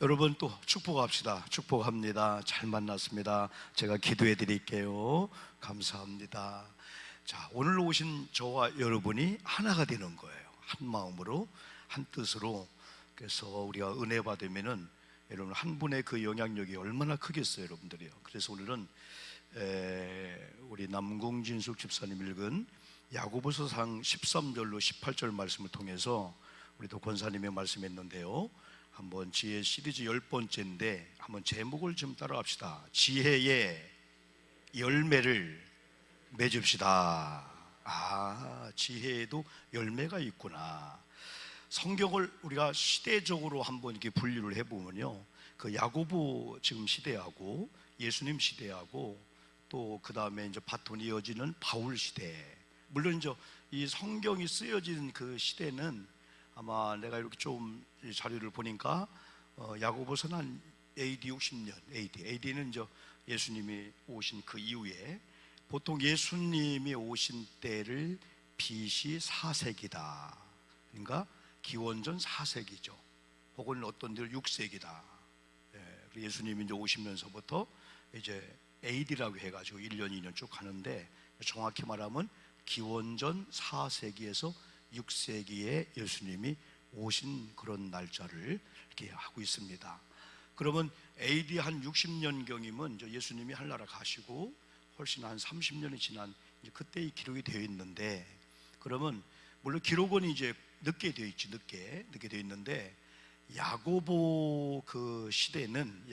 여러분 또 축복합시다. 축복합니다. 잘 만났습니다. 제가 기도해 드릴게요. 감사합니다. 자, 오늘 오신 저와 여러분이 하나가 되는 거예요. 한 마음으로, 한 뜻으로. 그래서 우리가 은혜 받으면은 여러분 한 분의 그 영향력이 얼마나 크겠어요, 여러분들이요. 그래서 오늘은 우리 남궁진숙 집사님 읽은 야고보서상 13절로 18절 말씀을 통해서 우리 도 권사님의 말씀했는데요. 한번 지혜 시리즈 10번째인데 한번 제목을 좀 따라합시다. 지혜의 열매를 맺읍시다. 지혜에도 열매가 있구나. 성경을 우리가 시대적으로 한번 이렇게 분류를 해보면요, 그 야고보 지금 시대하고 예수님 시대하고 또 그 다음에 이제 바톤이 이어지는 바울 시대, 물론 이제 이 성경이 쓰여진 그 시대는 아마 내가 이렇게 좀 자료를 보니까 야고보서는 한 AD 60년, AD는 이제 예수님이 오신 그 이후에, 보통 예수님이 오신 때를 BC 4세기다. 그러니까 기원전 4세기죠. 혹은 어떤 데는 6세기다. 예수님이 이제 오시면서부터 이제 AD라고 해가지고 1년, 2년 쭉 가는데, 정확히 말하면 기원전 4세기에서 6세기에 예수님이 오신 그런 날짜를 이렇게 하고 있습니다. 그러면 AD 한 60년경이면 예수님이 하늘나라 가시고 훨씬 한 30년이 지난 그때의 기록이 되어 있는데, 그러면 물론 기록은 이제 늦게 되어 있지, 늦게 되어 있는데, 야고보 시대는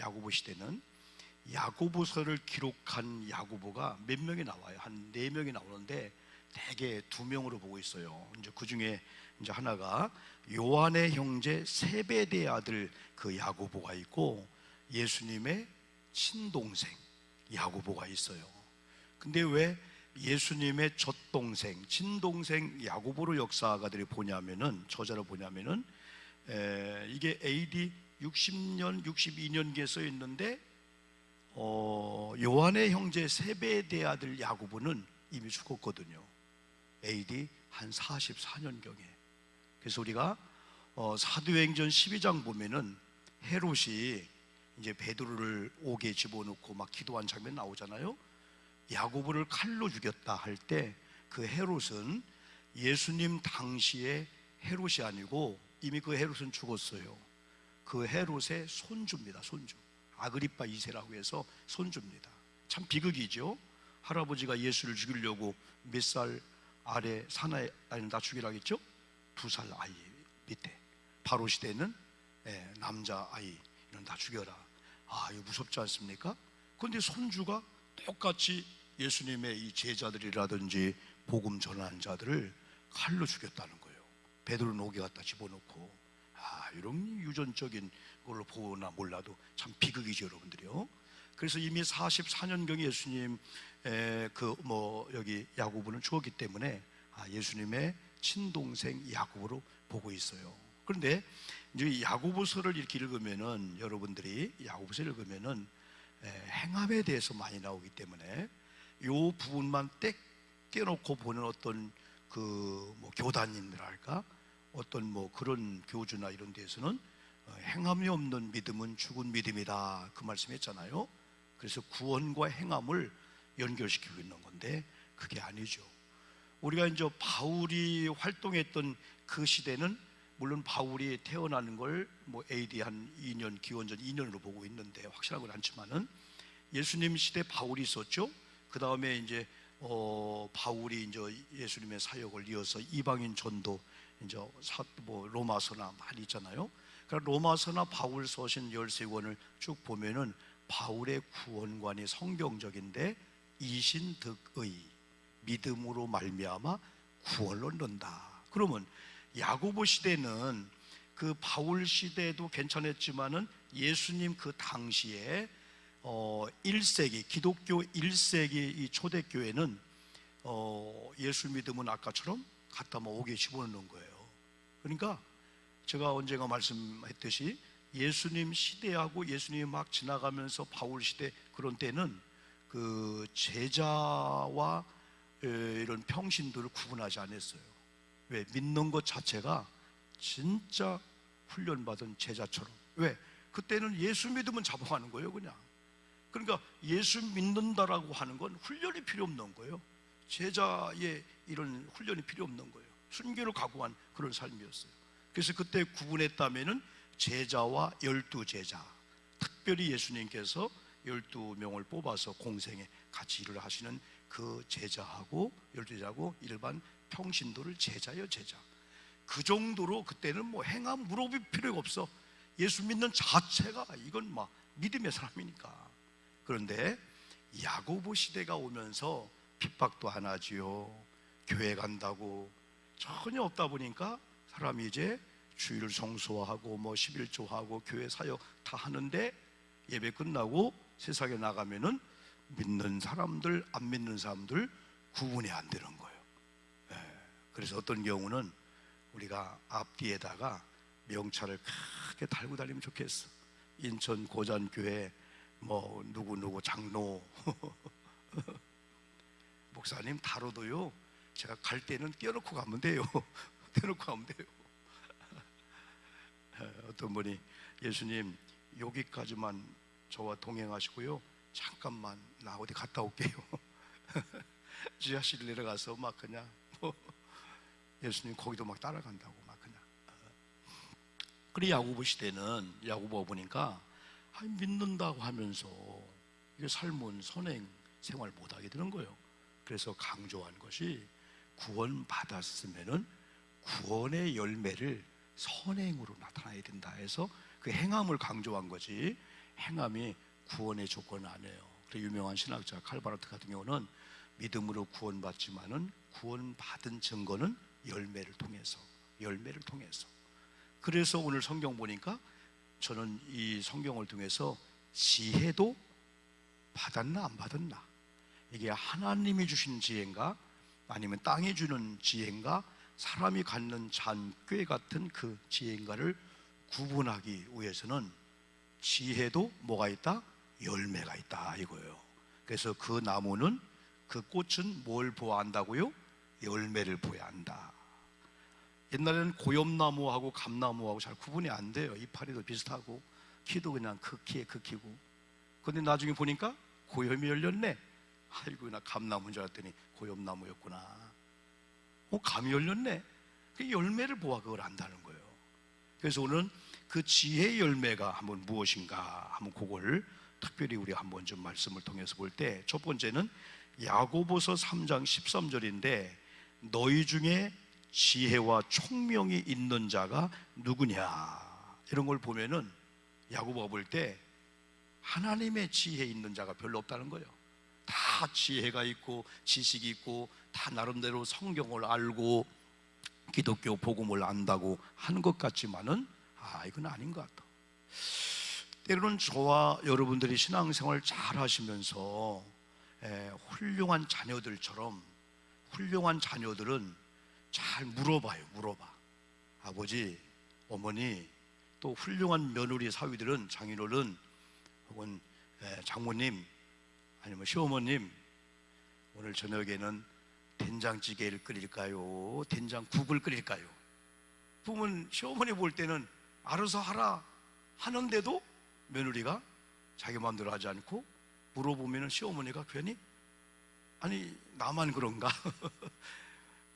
야고보서를 기록한 야고보가 몇 명이 나와요. 한 4명이 나오는데 대개 2명으로 보고 있어요. 이제 그 중에 이제 하나가 요한의 형제 세베대의 아들 그 야고보가 있고, 예수님의 친동생 야고보가 있어요. 근데 왜 예수님의 젖동생, 친동생 야고보로 역사가들이 보냐면은, 저자를 보냐면은 이게 AD 60년, 62년기에 써 있는데 요한의 형제 세베대의 아들 야고보는 이미 죽었거든요. AD 한 44년경에. 그래서 우리가 사도행전 12장 보면은 헤롯이 이제 베드로를 옥에 집어넣고 막 기도한 장면 나오잖아요. 야고보를 칼로 죽였다 할 때 그 헤롯은 예수님 당시에 헤롯이 아니고 이미 그 헤롯은 죽었어요. 그 헤롯의 손주입니다. 손주. 아그리파 2세라고 해서 손주입니다. 참 비극이죠. 할아버지가 예수를 죽이려고 몇 살 아래 사나이 아이는 다 죽이라고 했죠. 2살 아이 밑에. 바로 시대는 남자 아이는 다 죽여라. 이거 무섭지 않습니까? 그런데 손주가 똑같이 예수님의 이 제자들이라든지 복음 전하는 자들을 칼로 죽였다는 거예요. 베드로는 옥에 갖다 집어넣고. 이런 유전적인 걸로 보나 몰라도 참 비극이죠, 여러분들이요. 그래서 이미 44년경에 예수님 여기 야고보는 죽었기 때문에 예수님의 친동생 야고보로 보고 있어요. 그런데 이제 야고보서를 이렇게 읽으면은, 여러분들이 야고보서를 읽으면은 행함에 대해서 많이 나오기 때문에 요 부분만 떼 깨놓고 보는 어떤 교단님들할까, 어떤 그런 교주나 이런 데에서는 행함이 없는 믿음은 죽은 믿음이다, 그 말씀했잖아요. 그래서 구원과 행함을 연결시키고 있는 건데 그게 아니죠. 우리가 이제 바울이 활동했던 그 시대는, 물론 바울이 태어나는 걸 AD 한 2년, 기원전 2년으로 보고 있는데 확실하고는 않지만은, 예수님 시대 바울이 있었죠. 그 다음에 이제 바울이 이제 예수님의 사역을 이어서 이방인 전도, 이제 로마서나 많이 있잖아요. 그러니까 로마서나 바울서신 13권을 쭉 보면은 바울의 구원관이 성경적인데, 이신득의 믿음으로 말미암아 구원을 얻는다. 그러면 야고보 시대는 그 바울 시대도 괜찮았지만은 예수님 그 당시에 1세기 기독교 1세기 이 초대교회는 예수 믿음은 아까처럼 갖다 옥에 집어넣는 거예요. 그러니까 제가 언젠가 말씀했듯이 예수님 시대하고 예수님이 막 지나가면서 바울 시대, 그런 때는 그 제자와 이런 평신도를 구분하지 않았어요. 왜? 믿는 것 자체가 진짜 훈련받은 제자처럼. 왜? 그때는 예수 믿으면 잡아가는 거예요, 그냥. 그러니까 예수 믿는다라고 하는 건 훈련이 필요 없는 거예요. 제자의 이런 훈련이 필요 없는 거예요. 순교를 각오한 그런 삶이었어요. 그래서 그때 구분했다면은 제자와 12제자, 특별히 예수님께서 12명을 뽑아서 공생에 같이 일을 하시는 그 제자하고 12제자하고 일반 평신도를 제자예요, 제자. 그 정도로 그때는 뭐 행함 물어볼 필요가 없어. 예수 믿는 자체가 이건 막 믿음의 사람이니까. 그런데 야고보 시대가 오면서 핍박도 안 하지요. 교회 간다고 전혀 없다 보니까 사람이 이제 주일을 성수하고 뭐 11조하고 교회 사역 다 하는데 예배 끝나고 세상에 나가면은 믿는 사람들 안 믿는 사람들 구분이 안 되는 거예요. 그래서 어떤 경우는 우리가 앞뒤에다가 명찰을 크게 달고 다니면 좋겠어. 인천 고잔교회 뭐 누구누구 장로 목사님 다뤄도요, 제가 갈 때는 껴놓고 가면 돼요. 떼놓고 가면 돼요. 어떤 분이 예수님 여기까지만 저와 동행하시고요, 잠깐만 나 어디 갔다 올게요. 지하실 내려가서 막 그냥 뭐 예수님 거기도 막 따라간다고 막 그냥. 그래 야고보 시대는 야고보 보니까 믿는다고 하면서 이게 삶은 선행 생활 못하게 되는 거예요. 그래서 강조한 것이 구원 받았으면은 구원의 열매를 선행으로 나타나야 된다 해서 그 행함을 강조한 거지, 행함이 구원의 조건은 아니에요. 그래서 유명한 신학자 칼바르트 같은 경우는 믿음으로 구원받지만은 구원받은 증거는 열매를 통해서. 그래서 오늘 성경 보니까 저는 이 성경을 통해서 지혜도 받았나 안 받았나, 이게 하나님이 주신 지혜인가 아니면 땅이 주는 지혜인가 사람이 갖는 잔꾀 같은 그 지혜인가를 구분하기 위해서는 지혜도 뭐가 있다? 열매가 있다 이거예요. 그래서 그 나무는, 그 꽃은 뭘 보아한다고요? 열매를 보아야 한다. 옛날에는 고엽나무하고 감나무하고 잘 구분이 안 돼요. 이파리도 비슷하고 키도 그냥 그 키에 그 키고. 근데 나중에 보니까 고엽이 열렸네. 아이고 나 감나무인 줄 알았더니 고엽나무였구나. 감이 열렸네. 그 열매를 보아 그걸 안다는 거예요. 그래서 오늘은 그 지혜의 열매가 한번 무엇인가 한번 그걸 특별히 우리 한번 좀 말씀을 통해서 볼 때, 첫 번째는 야고보서 3장 13절인데 너희 중에 지혜와 총명이 있는 자가 누구냐, 이런 걸 보면은 야고보가 볼 때 하나님의 지혜 있는 자가 별로 없다는 거예요. 다 지혜가 있고 지식이 있고 다 나름대로 성경을 알고 기독교 복음을 안다고 하는 것 같지만은 이건 아닌 것 같다. 때로는 저와 여러분들이 신앙생활 잘 하시면서 훌륭한 자녀들처럼, 훌륭한 자녀들은 잘 물어봐요. 아버지, 어머니, 또 훌륭한 며느리 사위들은, 장인어른 혹은 장모님 아니면 시어머님, 오늘 저녁에는 된장찌개를 끓일까요? 된장국을 끓일까요? 부모는 시어머니 볼 때는 알아서 하라 하는데도 며느리가 자기 마음대로 하지 않고 물어보면 시어머니가 괜히 아니 나만 그런가?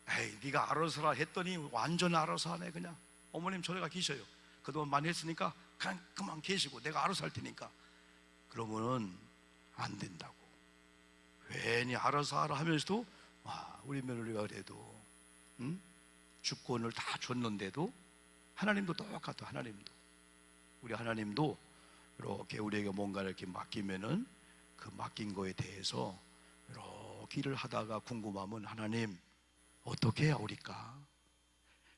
에이 네가 알아서 하라 했더니 완전 알아서 하네. 그냥 어머님 저리가 계셔요. 그동안 많이 했으니까 그냥 그만 계시고 내가 알아서 할 테니까. 그러면은 안 된다고. 괜히 알아서 하라 하면서도 우리 며느리가 그래도 주권을 다 줬는데도, 하나님도 똑같아. 하나님도, 우리 하나님도 이렇게 우리에게 뭔가를 이렇게 맡기면은 그 맡긴 거에 대해서 이렇게 일을 하다가 궁금하면 하나님 어떻게 해야 옳을까?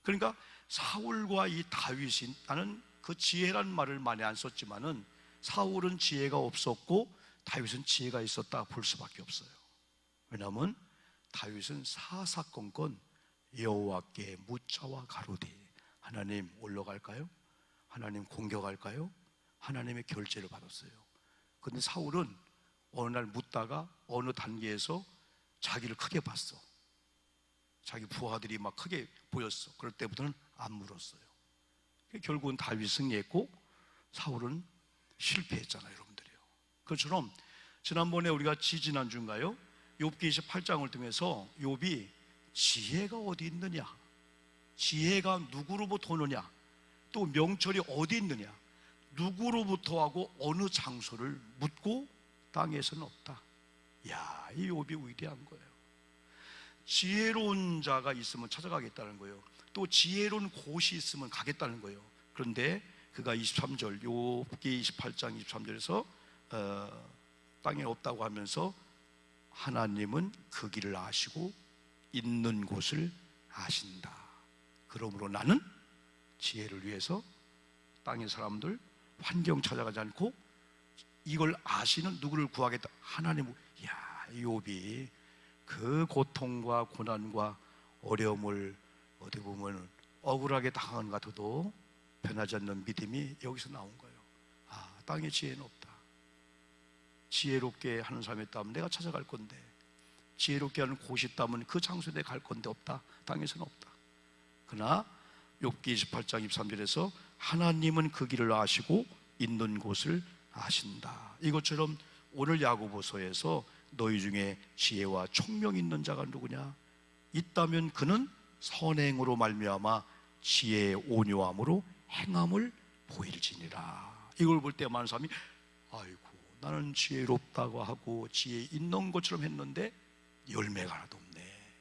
그러니까 사울과 이 다윗이, 나는 그 지혜란 말을 많이 안 썼지만은 사울은 지혜가 없었고 다윗은 지혜가 있었다 볼 수밖에 없어요. 왜냐하면 다윗은 사사건건 여호와께 묻자와 가로되, 하나님 올라갈까요? 하나님 공격할까요? 하나님의 결제를 받았어요. 그런데 사울은 어느 날 묻다가 어느 단계에서 자기를 크게 봤어. 자기 부하들이 막 크게 보였어. 그럴 때부터는 안 물었어요. 결국은 다윗이 승리했고 사울은 실패했잖아요, 여러분들이요. 그처럼 지난번에 우리가 지지난주인가요? 욥기 28장을 통해서 욥이 지혜가 어디 있느냐, 지혜가 누구로부터 오느냐, 또 명철이 어디 있느냐, 누구로부터 하고 어느 장소를 묻고 땅에서는 없다. 야, 이 욥이 위대한 거예요. 지혜로운 자가 있으면 찾아가겠다는 거예요. 또 지혜로운 곳이 있으면 가겠다는 거예요. 그런데 그가 23절, 욥기 28장 23절에서 땅에 없다고 하면서 하나님은 그 길을 아시고 있는 곳을 아신다. 그러므로 나는 지혜를 위해서 땅의 사람들 환경 찾아가지 않고 이걸 아시는 누구를 구하겠다. 하나님. 야, 욥이 그 고통과 고난과 어려움을 어디 보면 억울하게 당한 것 같아도 변하지 않는 믿음이 여기서 나온 거예요. 아, 땅에 지혜는 없다. 지혜롭게 하는 사람이 있다면 내가 찾아갈 건데, 지혜롭게 하는 곳이 있다면 그 장소에 내가 갈 건데 없다. 땅에서는 없다. 그러나 욥기 28장 23절에서 하나님은 그 길을 아시고 있는 곳을 아신다. 이것처럼 오늘 야고보서에서 너희 중에 지혜와 총명이 있는 자가 누구냐? 있다면 그는 선행으로 말미암아 지혜의 온유함으로 행함을 보일지니라. 이걸 볼 때 많은 사람이 아이고, 나는 지혜롭다고 하고 지혜 있는 것처럼 했는데 열매가 하나도 없네.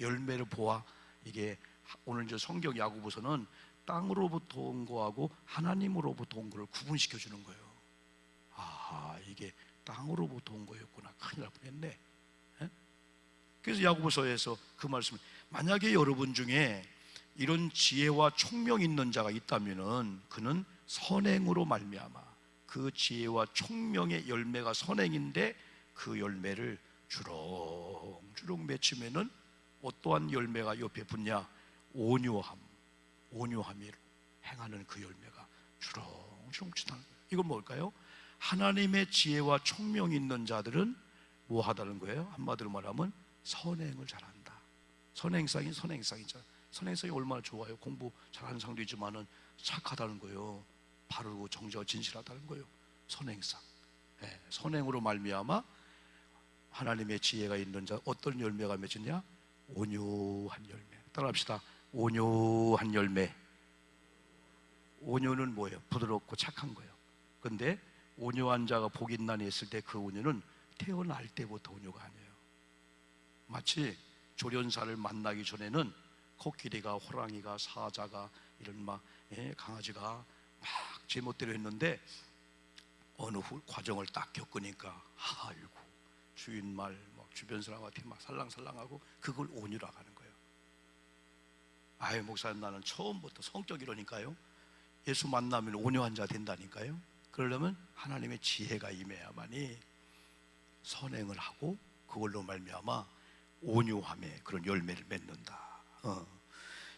열매를 보아. 이게 오늘 이제 성경 야고보서는 땅으로부터 온 거하고 하나님으로부터 온 거를 구분시켜 주는 거예요. 아, 이게 땅으로부터 온 거였구나. 큰일 날 뻔했네. 그래서 야고보서에서 그 말씀을, 만약에 여러분 중에 이런 지혜와 총명 있는 자가 있다면은 그는 선행으로 말미암아, 그 지혜와 총명의 열매가 선행인데 그 열매를 주렁주렁 맺히면은 어떠한 열매가 옆에 붙냐? 온유함, 온유함이 행하는 그 열매가 주렁주렁 치다는 거예요. 이건 뭘까요? 하나님의 지혜와 총명이 있는 자들은 뭐 하다는 거예요? 한마디로 말하면 선행을 잘한다. 선행상이 선행상이잖아. 선행상이 얼마나 좋아요. 공부 잘하는 상도 있지만은 착하다는 거예요. 바르고 정직하고 진실하다는 거예요. 선행상. 네, 선행으로 말미암아 하나님의 지혜가 있는 자, 어떤 열매가 맺느냐? 온유한 열매. 따라합시다. 온유한 열매. 온유는 뭐예요? 부드럽고 착한 거예요. 근데 온유한 자가 복이 있나니 했을 때 그 온유는 태어날 때부터 온유가 아니에요. 마치 조련사를 만나기 전에는 코끼리가, 호랑이가, 사자가, 이런 강아지가 막 제멋대로 했는데 어느 과정을 딱 겪으니까 아이고, 주인 말, 주변 사람한테 막 살랑살랑하고, 그걸 온유라고 하는 거예요. 아유, 목사님, 나는 처음부터 성격 이러니까요. 예수 만나면 온유한 자 된다니까요. 그러려면 하나님의 지혜가 임해야만이 선행을 하고 그걸로 말미암아 온유함의 그런 열매를 맺는다.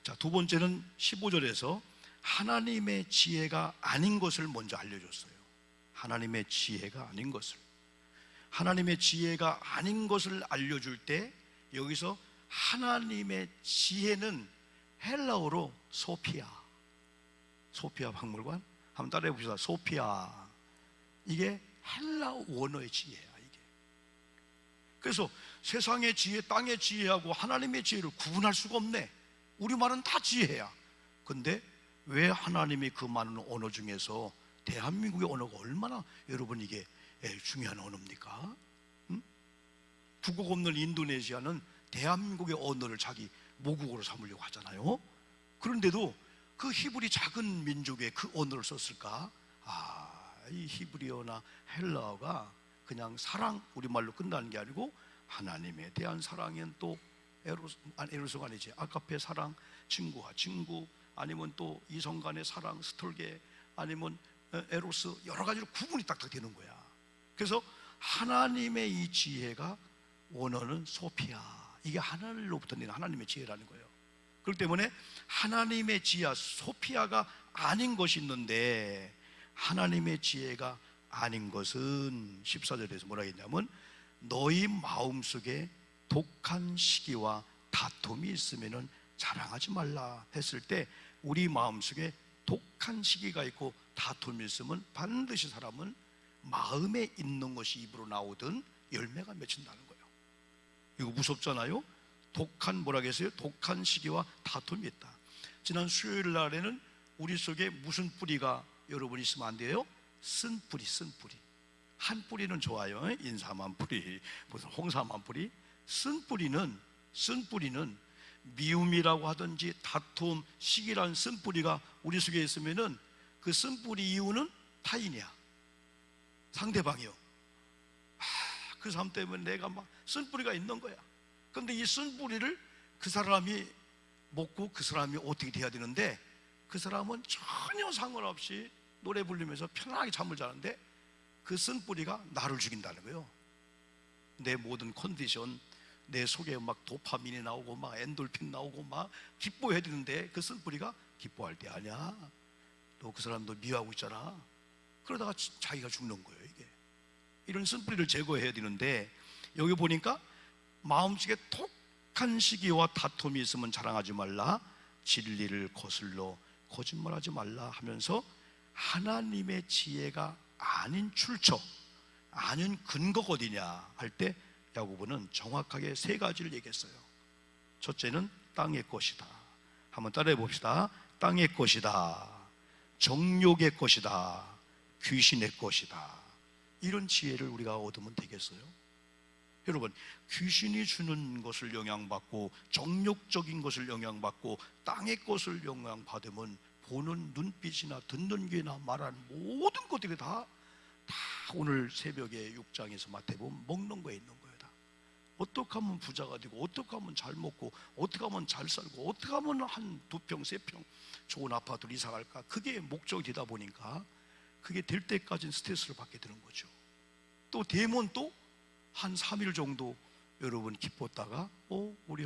자, 두 번째는 15절에서 하나님의 지혜가 아닌 것을 먼저 알려줬어요. 하나님의 지혜가 아닌 것을. 하나님의 지혜가 아닌 것을 알려줄 때 여기서 하나님의 지혜는 헬라어로 소피아. 소피아 박물관 한번 따라해 봅시다. 소피아. 이게 헬라어 원어의 지혜야, 이게. 그래서 세상의 지혜, 땅의 지혜하고 하나님의 지혜를 구분할 수가 없네. 우리말은 다 지혜야. 근데 왜 하나님이 그 많은 언어 중에서 대한민국의 언어가 얼마나 여러분 이게 중요한 언어입니까? 국어가 없는 인도네시아는 대한민국의 언어를 자기 모국어로 삼으려고 하잖아요. 그런데도 그 히브리 작은 민족의 그 언어를 썼을까? 이 히브리어나 헬라어가 그냥 사랑, 우리말로 끝나는 게 아니고 하나님에 대한 사랑은 또 에로스가 아니지, 아가페 사랑, 친구와 친구, 아니면 또 이성 간의 사랑, 스톨게, 아니면 에로스, 여러 가지로 구분이 딱딱 되는 거야. 그래서 하나님의 이 지혜가 원어는 소피아, 이게 하늘로부터 내는 하나님의 지혜라는 거예요. 그렇기 때문에 하나님의 지혜와 소피아가 아닌 것이 있는데, 하나님의 지혜가 아닌 것은 14절에서 뭐라 했냐면, 너희 마음속에 독한 시기와 다툼이 있으면 자랑하지 말라 했을 때, 우리 마음속에 독한 시기가 있고 다툼이 있으면 반드시 사람은 마음에 있는 것이 입으로 나오든 열매가 맺힌다는 거예요. 이거 무섭잖아요. 독한, 뭐라고 했어요? 독한 시기와 다툼이 있다. 지난 수요일 날에는 우리 속에 무슨 뿌리가 여러분 있으면 안 돼요? 쓴 뿌리, 쓴 뿌리. 한 뿌리는 좋아요. 인삼한 뿌리, 무슨 홍삼한 뿌리. 쓴 뿌리는 미움이라고 하든지 다툼, 시기라는 쓴 뿌리가 우리 속에 있으면은 그 쓴 뿌리 이유는 타인이야. 상대방이요. 그 사람 때문에 내가 막 쓴 뿌리가 있는 거야. 그런데 이 쓴 뿌리를 그 사람이 먹고 그 사람이 어떻게 돼야 되는데, 그 사람은 전혀 상관없이 노래 부르면서 편안하게 잠을 자는데 그 쓴 뿌리가 나를 죽인다는 거예요. 내 모든 컨디션, 내 속에 막 도파민이 나오고 막 엔돌핀 나오고 막 기뻐해야 되는데 그 쓴 뿌리가 기뻐할 때 아니야. 너 그 사람도 미워하고 있잖아. 그러다가 자기가 죽는 거예요. 이게 이런 쓴 뿌리를 제거해야 되는데, 여기 보니까 마음속에 독한 시기와 다툼이 있으면 자랑하지 말라, 진리를 거슬러 거짓말하지 말라 하면서 하나님의 지혜가 아닌 출처, 아닌 근거가 어디냐 할 때 야고보는 정확하게 세 가지를 얘기했어요. 첫째는 땅의 것이다. 한번 따라해 봅시다. 땅의 것이다, 정욕의 것이다, 귀신의 것이다. 이런 지혜를 우리가 얻으면 되겠어요? 여러분, 귀신이 주는 것을 영향받고 정욕적인 것을 영향받고 땅의 것을 영향받으면 보는 눈빛이나 듣는 귀나 말하는 모든 것들이 다 오늘 새벽에 6장에서 마태복음 먹는 거에 있는 거예요. 다 어떻게 하면 부자가 되고, 어떻게 하면 잘 먹고, 어떻게 하면 잘 살고, 어떻게 하면 한 2평, 3평 좋은 아파트를 이사 갈까, 그게 목적이 되다 보니까 그게 될 때까지는 스트레스를 받게 되는 거죠. 또 되면 또 한 3일 정도 여러분 기뻤다가 우리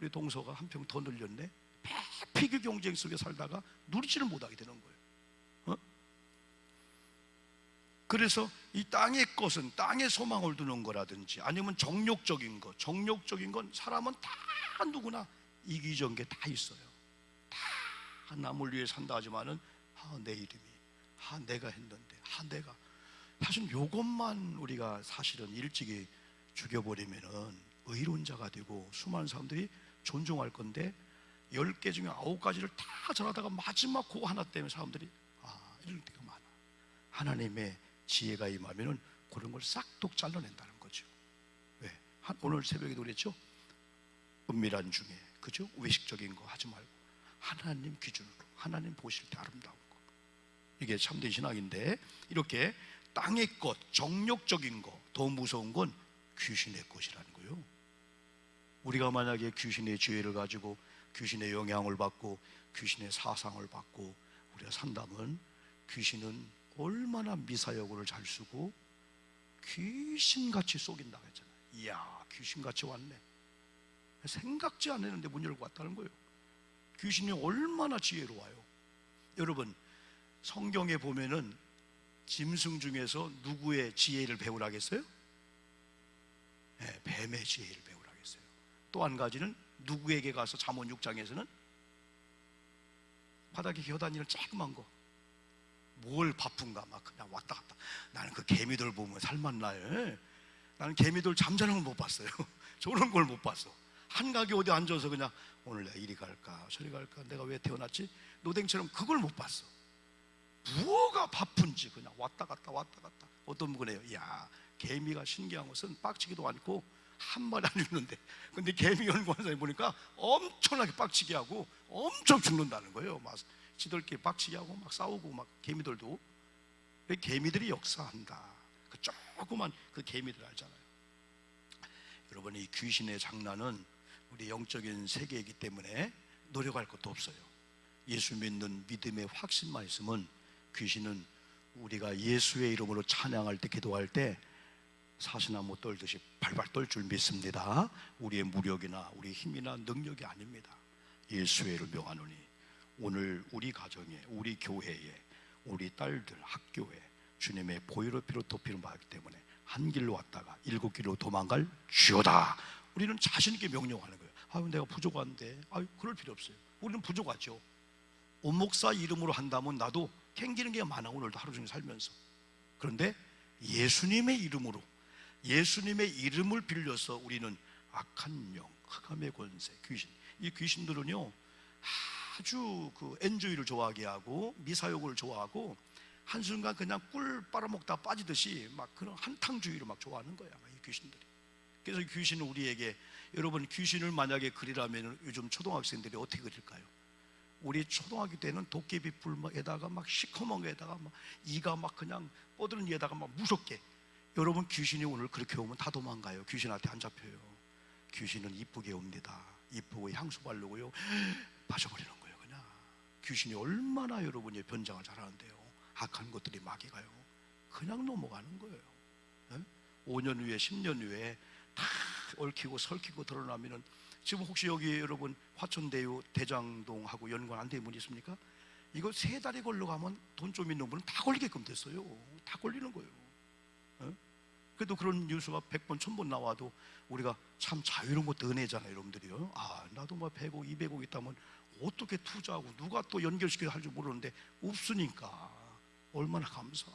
동서가 한 평 더 늘렸네, 피규 경쟁 속에 살다가 누리지를 못하게 되는 거예요. 그래서 이 땅의 것은 땅에 소망을 두는 거라든지 아니면 정욕적인 건 사람은 다 누구나 이기적인 게 다 있어요. 다 남을 위해 산다 하지만은 내 이름이, 내가 했는데, 내가 사실 요것만 우리가 사실은 일찍이 죽여버리면은 의론자가 되고 수많은 사람들이 존중할 건데, 10개 중에 9가지를 다 전하다가 마지막 그거 하나 때문에 사람들이 이럴 때가 많아. 하나님의 지혜가 임하면은 그런 걸 싹둑 잘라낸다는 거죠. 왜? 오늘 새벽에도 그랬죠? 은밀한 중에, 그죠? 외식적인 거 하지 말고 하나님 기준으로, 하나님 보실 때 아름다운 거. 이게 참된 신앙인데, 이렇게 땅의 것, 정욕적인 거, 더 무서운 건 귀신의 것이라는 거예요. 우리가 만약에 귀신의 지혜를 가지고 귀신의 영향을 받고 귀신의 사상을 받고 우리가 산다면, 귀신은 얼마나 미사여구를 잘 쓰고 귀신같이 속인다고 했잖아요. 이야, 귀신같이 왔네. 생각지 않았는데 문 열고 왔다는 거예요. 귀신이 얼마나 지혜로워요. 여러분, 성경에 보면은 짐승 중에서 누구의 지혜를 배우라겠어요? 네, 뱀의 지혜를 배우라겠어요. 또 한 가지는 누구에게 가서 잠언 6장에서는 바닥에 기어다니는 조그만 거, 뭘 바쁜가 막 그냥 왔다 갔다. 나는 그 개미들 보면 살맛나요. 나는 개미들 잠자는 걸 못 봤어요. 저런 걸 못 봤어. 한가게 어디 앉아서 그냥 오늘 내가 이리 갈까 저리 갈까, 내가 왜 태어났지, 노댕처럼 그걸 못 봤어. 뭐가 바쁜지 그냥 왔다 갔다 왔다 갔다. 어떤 분이에요, 야, 개미가 신기한 것은 빡치기도 않고 한 마리 안 죽는데, 근데 개미 연구하는 사람이 보니까 엄청나게 빡치게 하고 엄청 죽는다는 거예요. 막 지들끼리 빡치게 하고 막 싸우고 막. 개미들도 개미들이 역사한다. 그 조그만 그 개미들 알잖아요. 여러분, 이 귀신의 장난은 우리 영적인 세계이기 때문에 노력할 것도 없어요. 예수 믿는 믿음의 확신만 있으면 귀신은 우리가 예수의 이름으로 찬양할 때, 기도할 때 사시나무 떨듯이 발발 떨 줄 믿습니다. 우리의 무력이나 우리 힘이나 능력이 아닙니다. 예수의 이름을 명하노니 오늘 우리 가정에, 우리 교회에, 우리 딸들 학교에 주님의 보혈의 피로 덮이는 바이기 때문에 한 길로 왔다가 7길로 도망갈 주여다. 우리는 자신 있게 명령하는 거예요. 내가 부족한데. 그럴 필요 없어요. 우리는 부족하죠. 온목사 이름으로 한다면 나도 캥기는 게 많아, 오늘도 하루 종일 살면서. 그런데 예수님의 이름으로, 예수님의 이름을 빌려서 우리는 악한 영, 흑암의 권세, 귀신, 이 귀신들은요 아주 그 엔조이를 좋아하게 하고 미사욕을 좋아하고 한순간 그냥 꿀 빨아먹다 빠지듯이 막 그런 한탕주의를 막 좋아하는 거야, 이 귀신들이. 그래서 귀신은 우리에게, 여러분 귀신을 만약에 그리라면 요즘 초등학생들이 어떻게 그릴까요? 우리 초등학교 때는 도깨비 뿔에다가 막 시커먼 거에다가 막 이가 막 그냥 뻗은 이에다가 막 무섭게. 여러분 귀신이 오늘 그렇게 오면 다 도망가요. 귀신한테 안 잡혀요. 귀신은 이쁘게 옵니다. 이쁘고 향수 바르고요 빠져버리는 거예요. 그냥 귀신이 얼마나 여러분이 변장을 잘하는데요. 악한 것들이 마귀가요 그냥 넘어가는 거예요. 5년 후에 10년 후에 다 얽히고 설키고 드러나면은, 지금 혹시 여기 여러분 화천대유 대장동하고 연관 안 된 분 있습니까? 이거 3달이 걸려가면 돈 좀 있는 분은 다 걸리게끔 됐어요. 다 걸리는 거예요. 그래도 그런 뉴스가 100번 1000번 나와도 우리가 참 자유로운 것도 은혜잖아요, 여러분들이요. 아, 나도 뭐 100억 200억 있다면 어떻게 투자하고 누가 또 연결시켜서 할 줄 모르는데 없으니까 얼마나 감사.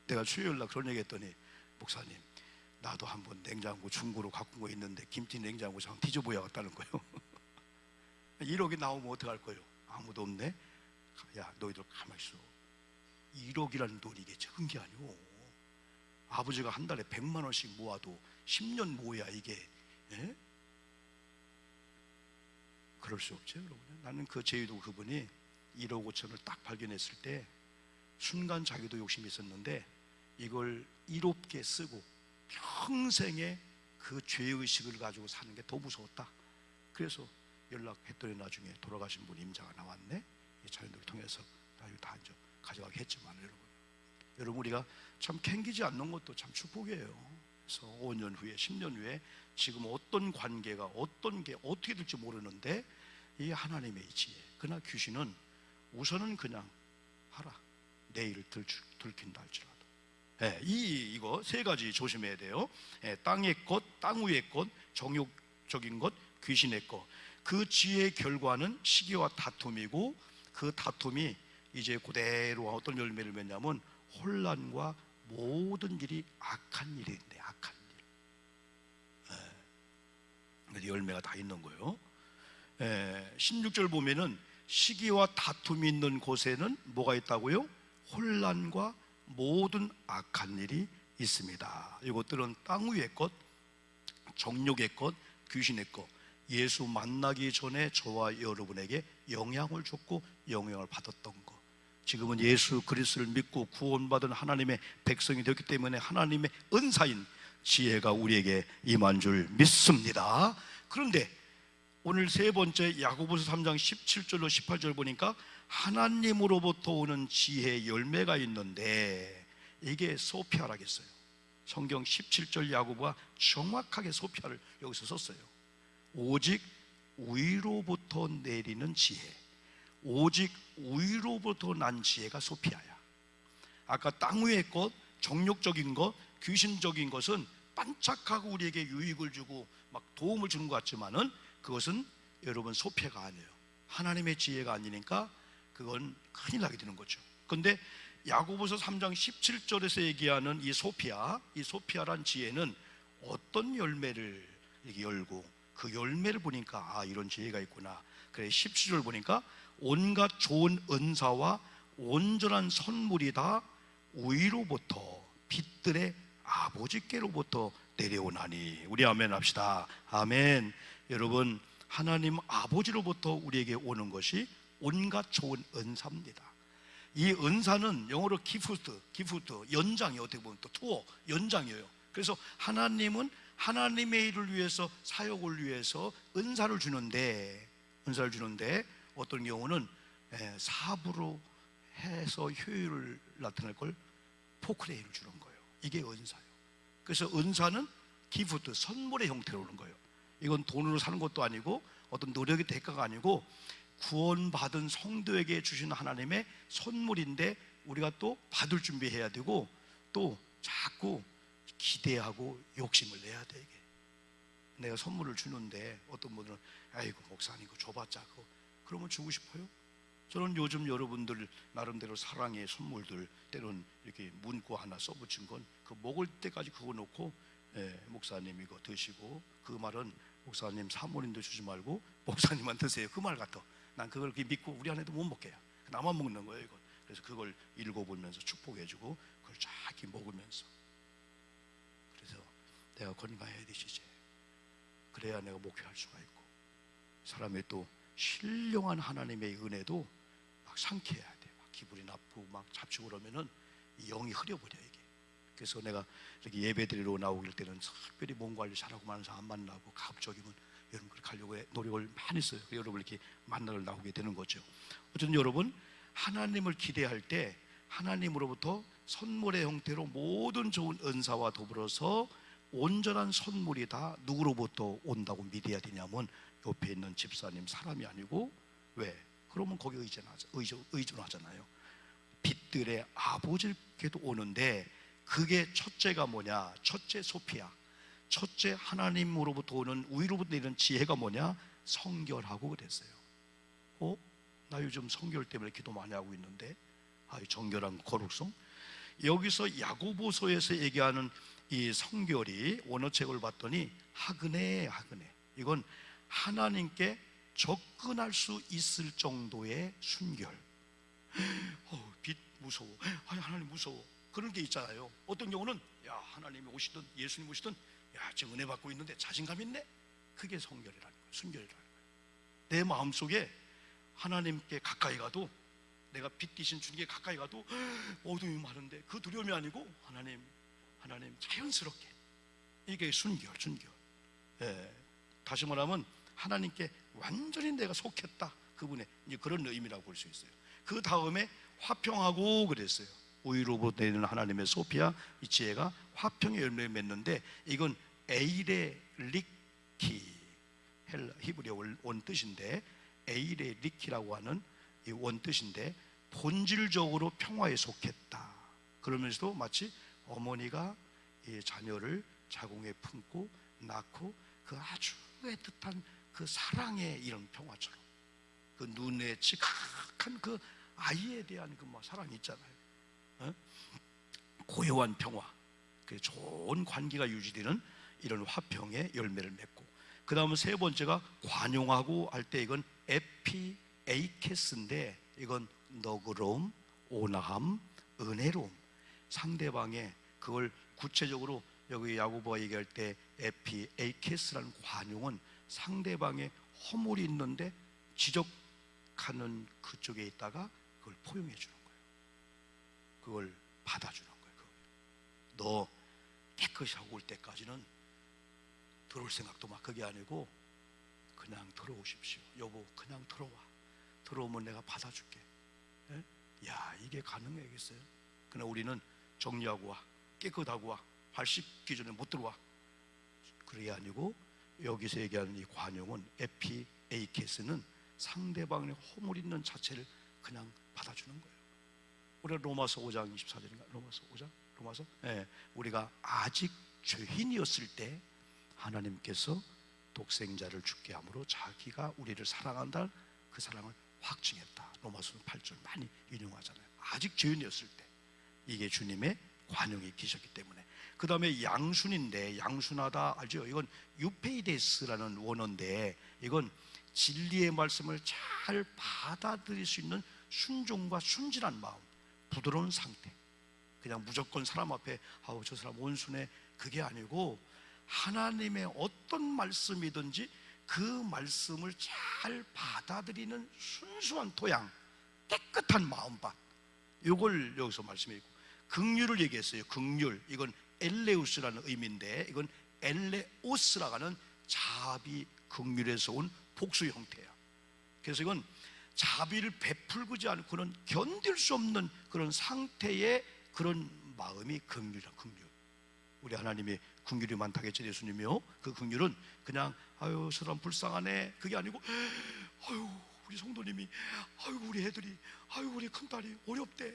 내가 수요일날 그런 얘기 했더니, 목사님 나도 한번 냉장고 중고로 갖고 온 거 있는데 김치 냉장고 좀 뒤져보야겠다는 거예요. 1억이 나오면 어떡할 거예요? 아무도 없네. 야, 너희들 가만히 있어. 1억이라는 돈이 이게 적은 게 아니오. 아버지가 한 달에 100만 원씩 모아도 10년 모아야 이게, 예? 그럴 수 없죠, 여러분. 나는 그 제주도 그분이 1억 5천을 딱 발견했을 때 순간 자기도 욕심이 있었는데 이걸 이롭게 쓰고 평생의 그 죄의식을 가지고 사는 게 더 무서웠다. 그래서 연락했더니 나중에 돌아가신 분 임자가 나왔네. 이 자녀들을 통해서 나중에 다 이제 가져가게 했지만, 여러분 우리가 참 캥기지 않는 것도 참 축복이에요. 그래서 5년 후에 10년 후에 지금 어떤 관계가 어떤 게 어떻게 될지 모르는데 이 하나님의 지혜, 그러나 귀신은 우선은 그냥 하라, 내일을 들킨다 할지라도. 이거 3가지 조심해야 돼요. 땅의 것, 땅 위의 것, 정욕적인 것, 귀신의 것. 그 지혜의 결과는 시기와 다툼이고, 그 다툼이 이제 그대로 어떤 열매를 맺냐면 혼란과 모든 일이 악한 일인데, 악한 일. 열매가 다 있는 거예요. 16절 보면은 시기와 다툼이 있는 곳에는 뭐가 있다고요? 혼란과 모든 악한 일이 있습니다. 이것들은 땅 위의 것, 정욕의 것, 귀신의 것. 예수 만나기 전에 저와 여러분에게 영향을 줬고 영향을 받았던 것. 지금은 예수 그리스도를 믿고 구원받은 하나님의 백성이 되었기 때문에 하나님의 은사인 지혜가 우리에게 임한 줄 믿습니다. 그런데 오늘 3번째 야고보서 3장 17절로 18절 보니까 하나님으로부터 오는 지혜의 열매가 있는데, 이게 소피아라겠어요. 성경 17절 야고보가 정확하게 소피아를 여기서 썼어요. 오직 위로부터 내리는 지혜, 오직 위로부터 난 지혜가 소피아야. 아까 땅 위의 것, 정욕적인 것, 귀신적인 것은 반짝하고 우리에게 유익을 주고 막 도움을 주는 것 같지만은 그것은 여러분 소피아가 아니에요. 하나님의 지혜가 아니니까 그건 큰일 나게 되는 거죠. 그런데 야고보서 3장 17절에서 얘기하는 이 소피아란 지혜는 어떤 열매를 이렇게 열고, 그 열매를 보니까 아, 이런 지혜가 있구나. 그래 17절 보니까 온갖 좋은 은사와 온전한 선물이 다 위로부터 빛들의 아버지께로부터 내려오나니. 우리 아멘 합시다. 아멘. 여러분, 하나님 아버지로부터 우리에게 오는 것이 온갖 좋은 은사입니다. 이 은사는 영어로 기프트, 연장이에요. 어떻게 보면 또 투어, 연장이에요. 그래서 하나님은 하나님의 일을 위해서, 사역을 위해서 은사를 주는데 어떤 경우는 사부로 해서 효율을 나타낼 걸 포크레인을 주는 거예요. 이게 은사예요. 그래서 은사는 기프트, 선물의 형태로 오는 거예요. 이건 돈으로 사는 것도 아니고 어떤 노력의 대가가 아니고 구원받은 성도에게 주시는 하나님의 선물인데, 우리가 또 받을 준비해야 되고 또 자꾸 기대하고 욕심을 내야 돼. 이게 내가 선물을 주는데 어떤 분들은 아이고 목사님 그거 줘봤자 그거 그러면 주고 싶어요? 저는 요즘 여러분들 나름대로 사랑의 선물들 때론 이렇게 문구 하나 써붙인 건 그 먹을 때까지 그거 놓고 목사님 이거 드시고, 그 말은 목사님 사모님도 주지 말고 목사님만 드세요 그 말 같아. 난 그걸 믿고 우리 아내도 못 먹게 해요. 나만 먹는 거예요 이건. 그래서 그걸 읽어보면서 축복해주고 그걸 쫙 먹으면서, 그래서 내가 건강해야 되시지. 그래야 내가 목회할 수가 있고 사람의 또 신령한 하나님의 은혜도 막 상쾌해야 돼. 막 기분이 나쁘고 막 잡치고 그러면은 이 영이 흐려버려 이게. 그래서 내가 이렇게 예배드리러 나오길 때는 특별히 몸 관리 잘하고 많은 사람 안 만나고 가급적이면 여러분 그렇게 하려고 노력을 많이 써요. 여러분 이렇게 만나러 나오게 되는 거죠. 어쨌든 여러분 하나님을 기대할 때 하나님으로부터 선물의 형태로 모든 좋은 은사와 더불어서 온전한 선물이 다 누구로부터 온다고 믿어야 되냐면 옆에 있는 집사님 사람이 아니고, 왜? 그러면 거기 의존하잖아요. 빛들의 아버지께도 오는데 그게 첫째가 뭐냐? 첫째 소피아, 첫째 하나님으로부터 오는 위로부터 내리는 지혜가 뭐냐? 성결하고 그랬어요. 나 요즘 성결 때문에 기도 많이 하고 있는데 정결한 거룩성. 여기서 야고보서에서 얘기하는 이 성결이 원어책을 봤더니 하그네. 이건 하나님께 접근할 수 있을 정도의 순결. 빛 무서워. 하나님 무서워. 그런 게 있잖아요. 어떤 경우는 야 하나님이 오시든 예수님 오시든 야 지금 은혜 받고 있는데 자신감 있네. 그게 성결이라는 거예요. 순결이라는 거예요. 내 마음속에 하나님께 가까이 가도, 내가 빛 대신 주님께 가까이 가도 어둠이 많은데 그 두려움이 아니고 하나님 자연스럽게, 이게 순결. 다시 말하면 하나님께 완전히 내가 속했다, 그분의 이제 그런 의미라고 볼 수 있어요. 그 다음에 화평하고 그랬어요. 우위로부터 내리는 하나님의 소피아, 이 지혜가 화평의 열매를 맺는데 이건 에이레 리키, 히브리어 원뜻인데 에이레 리키라고 하는 이 원뜻인데 본질적으로 평화에 속했다. 그러면서도 마치 어머니가 이 자녀를 자궁에 품고 낳고 그 아주 애틋한 그 사랑의 이런 평화처럼, 그 눈에 지각한 그 아이에 대한 그 사랑이 있잖아요. 고요한 평화, 그 좋은 관계가 유지되는 이런 화평의 열매를 맺고, 그 다음은 세 번째가 관용하고 할 때 이건 에피에이케스인데 이건 너그러움, 온화함, 은혜로움. 상대방의 그걸 구체적으로 여기 야고보가 얘기할 때 에피에이케스라는 관용은 상대방의 허물이 있는데 지적하는 그쪽에 있다가 그걸 포용해 주는 거예요. 그걸 받아주는 거예요. 너 깨끗이 하고 올 때까지는 들어올 생각도 막 그게 아니고 그냥 들어오십시오. 여보 그냥 들어오면 내가 받아줄게. 야 이게 가능하겠어요? 그러나 우리는 정리하고 와, 깨끗하고 와, 발 씻기 전에 못 들어와. 그게 아니고 여기서 얘기하는 이 관용은 에피에이케스는 상대방의 허물 있는 자체를 그냥 받아주는 거예요. 우리가 로마서 5장 24절인가? 로마서 5장? 로마서? 우리가 아직 죄인이었을 때 하나님께서 독생자를 죽게 함으로 자기가 우리를 사랑한다는 그 사랑을 확증했다. 로마서 8절 많이 인용하잖아요. 아직 죄인이었을 때 이게 주님의 관용이 계셨기 때문에. 그 다음에 양순인데, 양순하다 알죠? 이건 유페이데스라는 원어인데 이건 진리의 말씀을 잘 받아들일 수 있는 순종과 순진한 마음, 부드러운 상태. 그냥 무조건 사람 앞에 저 사람 온순해, 그게 아니고 하나님의 어떤 말씀이든지 그 말씀을 잘 받아들이는 순수한 토양, 깨끗한 마음밭, 이걸 여기서 말씀해 있고, 긍휼을 얘기했어요. 긍휼, 이건 엘레우스라는 의미인데 이건 엘레오스라고 하는 자비, 긍휼에서 온 복수 형태야. 그래서 이건 자비를 베풀지 않고는 견딜 수 없는 그런 상태의 그런 마음이 긍휼이야. 긍휼. 우리 하나님이 긍휼이 많다겠죠, 예수님이요. 그 긍휼은 그냥 아유 저 사람 불쌍하네, 그게 아니고 아유 우리 성도님이, 아유 우리 애들이, 아유 우리 큰딸이 어렵대,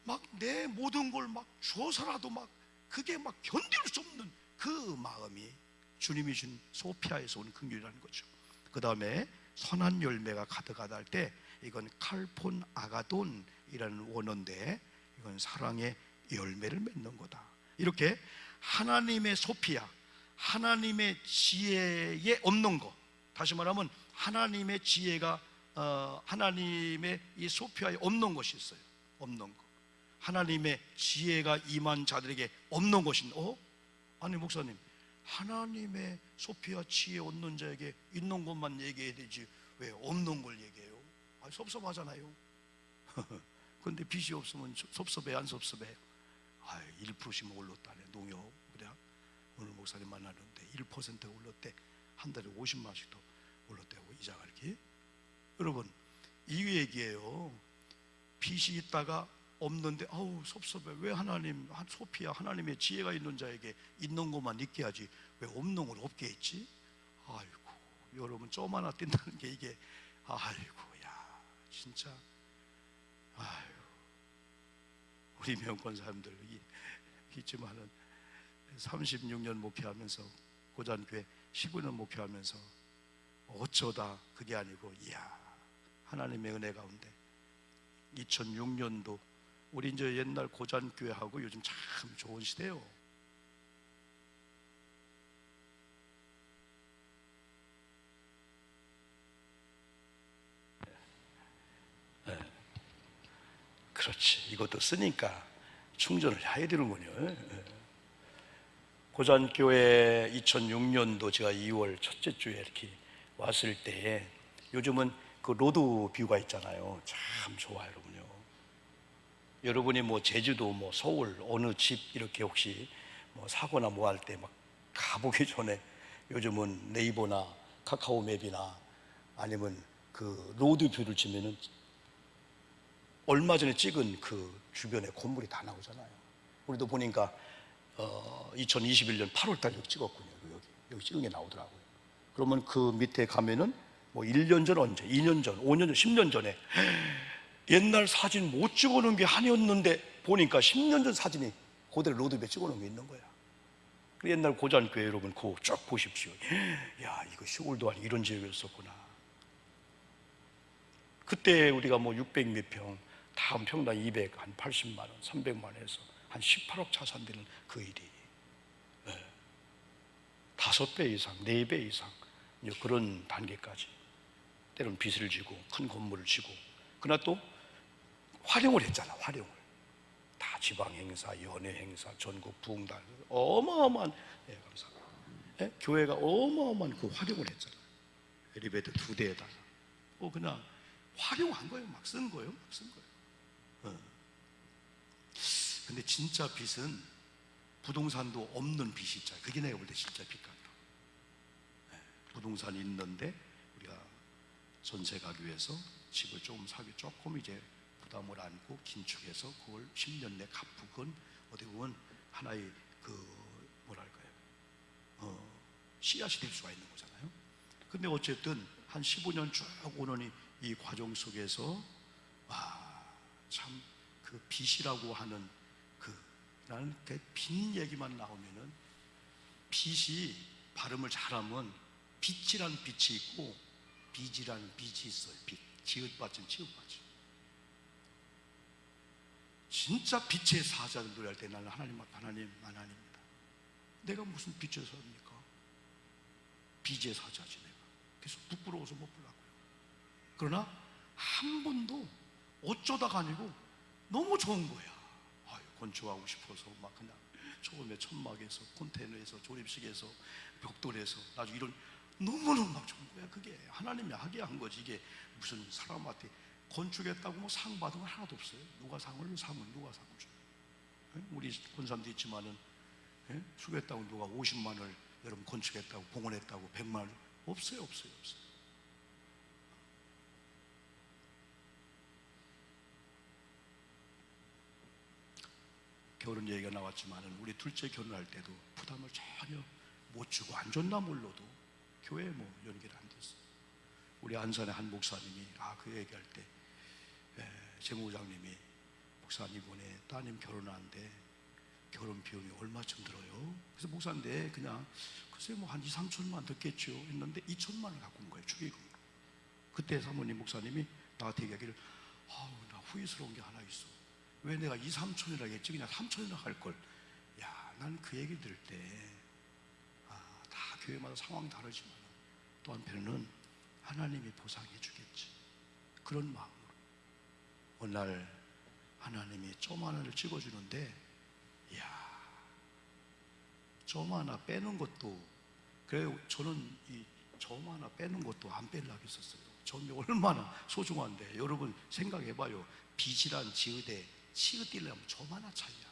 막 내 모든 걸 막 줘서라도 막 그게 막 견딜 수 없는 그 마음이 주님이 준 소피아에서 오는 긍휼이라는 거죠. 그 다음에 선한 열매가 가득하다 할 때 이건 칼폰 아가돈이라는 원어인데 이건 사랑의 열매를 맺는 거다. 이렇게 하나님의 소피아, 하나님의 지혜에 없는 것, 다시 말하면 하나님의 지혜가 하나님의 이 소피아에 없는 것이 있어요. 없는 것. 하나님의 지혜가 임한 자들에게 없는 것인. 아니 목사님, 하나님의 소피아 지혜 얻는 자에게 있는 것만 얘기해야 되지 왜 없는 걸 얘기해요? 섭섭하잖아요. 그런데 빚이 없으면 섭섭해 안 섭섭해요? 1%씩 올랐다네. 농협 그래. 오늘 목사님 만나는데 1%가 올랐대. 한 달에 50만 원씩 더 올랐다고 이자가 이렇게. 여러분 이 얘기예요. 빚이 있다가 없는데 섭섭해. 왜 하나님 소피아 하나님의 지혜가 있는 자에게 있는 것만 있게 하지 왜 없는 걸 없게 했지? 아이고 여러분 점 하나 뛴다는 게 이게 아이고야 진짜. 아이고 우리 명권 사람들 있지만은 36년 목회하면서 고잔교회 19년 목회하면서 어쩌다 그게 아니고 이야 하나님의 은혜 가운데 2006년도 우리 이제 옛날 고잔교회하고 요즘 참 좋은 시대요. 그렇지. 이것도 쓰니까 충전을 해야 되는군요. 고잔교회 2006년도 제가 2월 첫째 주에 이렇게 왔을 때 요즘은 그 로드뷰가 있잖아요. 참 좋아요, 여러분요. 여러분이 뭐 제주도, 뭐 서울 어느 집 이렇게 혹시 뭐 사거나 뭐 할 때 막 가보기 전에 요즘은 네이버나 카카오맵이나 아니면 그 로드뷰를 치면은 얼마 전에 찍은 그 주변에 건물이 다 나오잖아요. 우리도 보니까 2021년 8월 달 여기 찍었군요. 여기 찍은 게 나오더라고요. 그러면 그 밑에 가면은 뭐 1년 전 언제, 2년 전, 5년 전, 10년 전에 옛날 사진 못 찍어놓은 게 한이었는데 보니까 10년 전 사진이 그대로 로드뷰에 찍어놓은 게 있는 거야. 옛날 고잔교회 여러분 그거 쭉 보십시오. 야 이거 시골도 아니고 이런 지역이었었구나. 그때 우리가 뭐 600 몇 평, 다음 평당 200, 한 80만 원, 300만 원에서 한 18억 차산되는 그 일이 5배 이상, 4배 이상 그런 단계까지 때로는 빚을 지고 큰 건물을 지고 그러나 또 활용을 했잖아. 활용을 다 지방 행사, 연예 행사, 전국 부흥단 어마어마한 감사합니다. 교회가 어마어마한 그 활용을 했잖아. 엘리베이터 2대에다가 그냥 활용한 거예요. 막 쓴 거예요. 막 쓴 거예요. 근데 진짜 빚은 부동산도 없는 빚이 있잖아요. 그게 내가 볼 때 진짜 빚 같다. 부동산이 있는데 우리가 전세 가기 위해서 집을 조금 이제 부담을 안고 긴축해서 그걸 10년 내 갚은 어떻게 보면 하나의 씨앗이 될 수가 있는 거잖아요. 근데 어쨌든 한 15년 쭉 오는 이 과정 속에서 참 그 빚이라고 하는 나는 빚 얘기만 나오면은 빚이 발음을 잘하면 빚이라는 빚이 있고 빚이라는 빚이 있어요. 빚, 지읒받침, 치읒받침. 진짜 빛의 사자를 노래할 때 나는 하나님입니다. 내가 무슨 빛의 사자입니까? 빚의 사자지 내가. 그래서 부끄러워서 못 부르고요. 그러나 한 번도 어쩌다가 아니고 너무 좋은 거야. 건축하고 싶어서 막 그냥 처음에 천막에서 컨테이너에서 조립식에서 벽돌에서 나중에 이런 너무너무 막 좋은 거야. 그게 하나님이 하게 한 거지. 이게 무슨 사람한테 건축했다고 뭐 상 받은 건 하나도 없어요. 누가 상을 줘요? 우리 권사님도 있지만은 수고했다고 누가 50만 원을 여러분 건축했다고 봉헌했다고 100만 원 없어요. 결혼 얘기가 나왔지만은 우리 둘째 결혼할 때도 부담을 전혀 못 주고 안 줬나 몰라도 교회에 뭐 연결 안 됐어. 우리 안산의 한 목사님이 그 얘기할 때 재무장님이 목사님 이번에 따님 결혼하는데 결혼 비용이 얼마쯤 들어요? 그래서 목사인데 그냥 글쎄 뭐 한 2, 3천만 듣겠죠 했는데 2천만 원을 갖고 온 거예요, 축의금으로. 그때 사모님 목사님이 나한테 얘기하기를, 아우 나 후회스러운 게 하나 있어. 왜 내가 2, 3천이라 했지 그냥 3천이라 할걸. 야, 난 그 얘기 들을 때 다 교회마다 상황이 다르지만 또 한편은 하나님이 보상해 주겠지, 그런 마음으로 어느 날 하나님이 점 하나를 찍어주는데, 이야, 점 하나 빼는 것도, 그래요. 저는 이 점 하나 빼는 것도 안 빼려고 했었어요. 점이 얼마나 소중한데. 여러분 생각해봐요. 비질한 지읒에 치읒 띄려면 점 하나 차이야.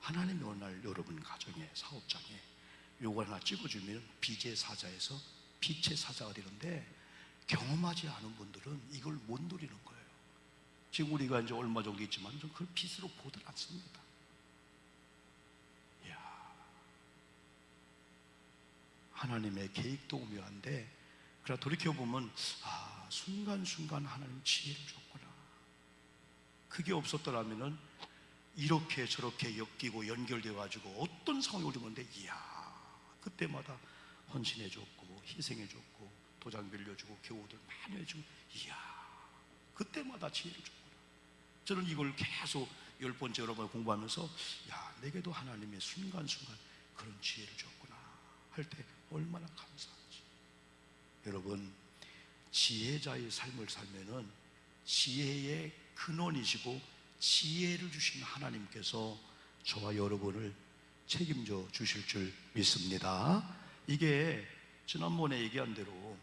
하나님이 어느 날 여러분 가정에, 사업장에 요거 하나 찍어주면 비제 사자에서 빛의 사자가 되는데, 경험하지 않은 분들은 이걸 못 누리는 거예요. 지금 우리가 이제 얼마 정도 있지만 좀 그걸 빛으로 보들 않습니다. 이야, 하나님의 계획도 오묘한데, 그러나 돌이켜보면 순간순간 하나님 지혜를 줬구나. 그게 없었더라면 이렇게 저렇게 엮이고 연결되어가지고 어떤 상황이 오는데, 이야, 그때마다 헌신해줬고 희생해줬고 도장 빌려주고 교우들 많이 해주고, 이야, 그때마다 지혜를 줬구나. 저는 이걸 계속 10번째 여러 번 공부하면서, 야, 내게도 하나님의 순간순간 그런 지혜를 줬구나 할 때 얼마나 감사한지. 여러분, 지혜자의 삶을 살면은 지혜의 근원이시고 지혜를 주신 하나님께서 저와 여러분을 책임져 주실 줄 믿습니다. 이게 지난번에 얘기한 대로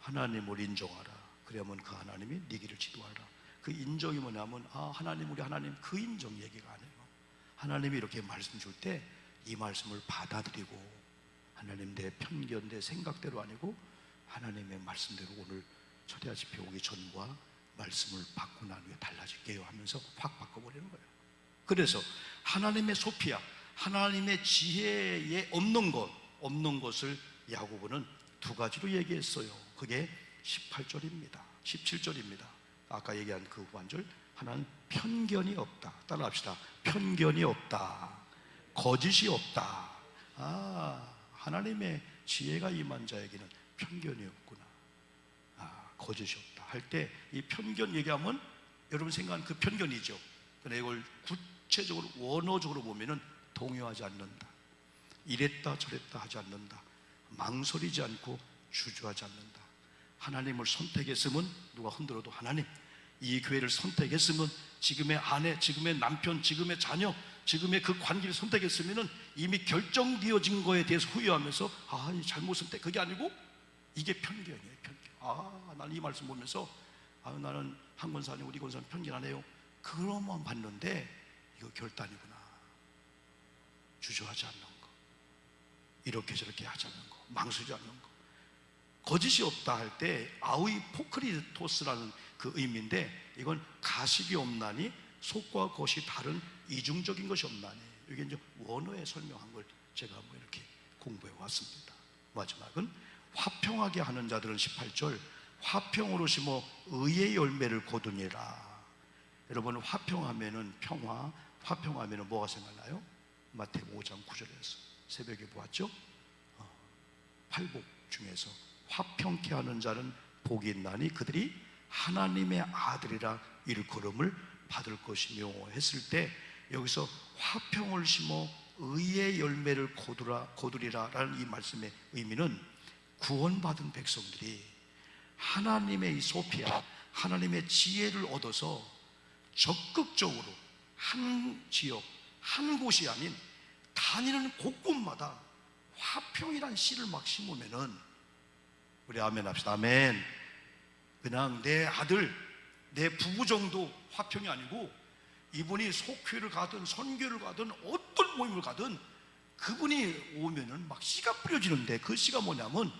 하나님을 인정하라. 그러면 그 하나님이 네 길을 지도하라. 그 인정이 뭐냐면, 하나님, 우리 하나님, 그 인정 얘기가 아니에요. 하나님이 이렇게 말씀 줄 때 이 말씀을 받아들이고, 하나님 내 편견, 내 생각대로 아니고 하나님의 말씀대로 오늘 철야 집회 오기 전과 말씀을 받고 난 후에 달라질게요 하면서 확 바꿔버리는 거예요. 그래서 하나님의 소피아, 하나님의 지혜에 없는 것을 야고보는 두 가지로 얘기했어요. 그게 18절입니다 17절입니다 아까 얘기한 그 후반절, 하나는 편견이 없다. 따라합시다. 편견이 없다, 거짓이 없다. 하나님의 지혜가 임한 자에게는 편견이 없구나, 거짓이 없다 할 때, 이 편견 얘기하면 여러분 생각하는 그 편견이죠. 그런데 이걸 구체적으로 원어적으로 보면은 동요하지 않는다, 이랬다 저랬다 하지 않는다, 망설이지 않고 주저하지 않는다. 하나님을 선택했으면 누가 흔들어도, 하나님 이 교회를 선택했으면, 지금의 아내, 지금의 남편, 지금의 자녀, 지금의 그 관계를 선택했으면 이미 결정되어진 거에 대해서 후회하면서 이 잘못 선택, 그게 아니고 이게 편견이에요. 편견. 나는 이 말씀 보면서 나는 한 권사님, 우리 권사님 편견 안 해요. 그것만 봤는데 이거 결단이구나. 주저하지 않는 거, 이렇게 저렇게 하지 않는 거, 망설이지 않는 거. 거짓이 없다 할 때 아우이 포크리토스라는 그 의미인데, 이건 가식이 없나니 속과 겉이 다른 이중적인 것이 없나니, 이게 이제 원어에 설명한 걸 제가 한번 이렇게 공부해 왔습니다. 마지막은 화평하게 하는 자들은 18절, 화평으로 심어 의의 열매를 거두니라. 여러분, 화평하면은 평화, 화평하면은 뭐가 생각나요? 마태복음 5장 9절에서 새벽에 보았죠? 팔복 중에서 화평케 하는 자는 복이 있나니 그들이 하나님의 아들이라 일컬음을 받을 것이며 했을 때, 여기서 화평을 심어 의의 열매를 거두리라 라는 이 말씀의 의미는, 구원받은 백성들이 하나님의 이 소피아, 하나님의 지혜를 얻어서 적극적으로 한 지역, 한 곳이 아닌 다니는 곳곳마다 화평이란 씨를 막 심으면은, 우리 아멘 합시다. 아멘. 그냥 내 아들, 내 부부 정도 화평이 아니고, 이분이 속회를 가든 선교를 가든 어떤 모임을 가든 그분이 오면은 막 씨가 뿌려지는데, 그 씨가 뭐냐면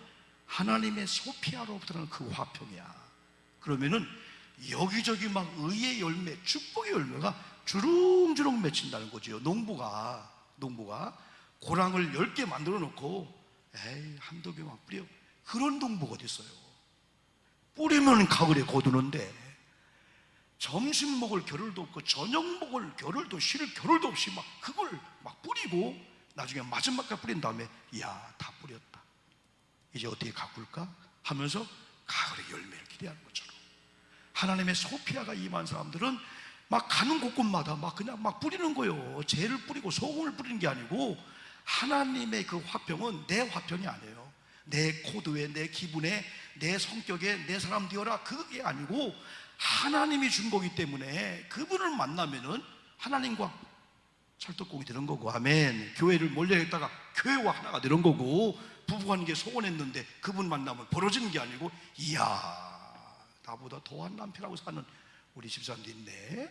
하나님의 소피아로부터 나는 그 화평이야. 그러면은 여기저기 막 의의 열매, 축복의 열매가 주렁주렁 맺힌다는 거죠. 농부가 고랑을 10개 만들어 놓고 한두 개만 뿌려, 그런 농부가 어디 있어요? 뿌리면 가을에 거두는데 점심 먹을 겨를도 없고 저녁 먹을 겨를도 쉴 겨를도 없이 막 그걸 막 뿌리고 나중에 마지막까지 뿌린 다음에 이야 다 뿌렸다, 이제 어떻게 가꿀까 하면서 가을의 열매를 기대하는 것처럼 하나님의 소피아가 임한 사람들은 막 가는 곳곳마다 막 그냥 막 뿌리는 거예요. 재를 뿌리고 소금을 뿌리는 게 아니고 하나님의 그 화평은 내 화평이 아니에요. 내 코드에, 내 기분에, 내 성격에 내 사람 되어라, 그게 아니고 하나님이 준 거기 때문에 그분을 만나면은 하나님과 찰떡궁이 되는 거고, 아멘. 교회를 몰려있다가 교회와 하나가 되는 거고, 부부관계 소원했는데 그분 만나면 벌어지는 게 아니고 이야 나보다 더한 남편하고 사는 우리 집사람도 있네,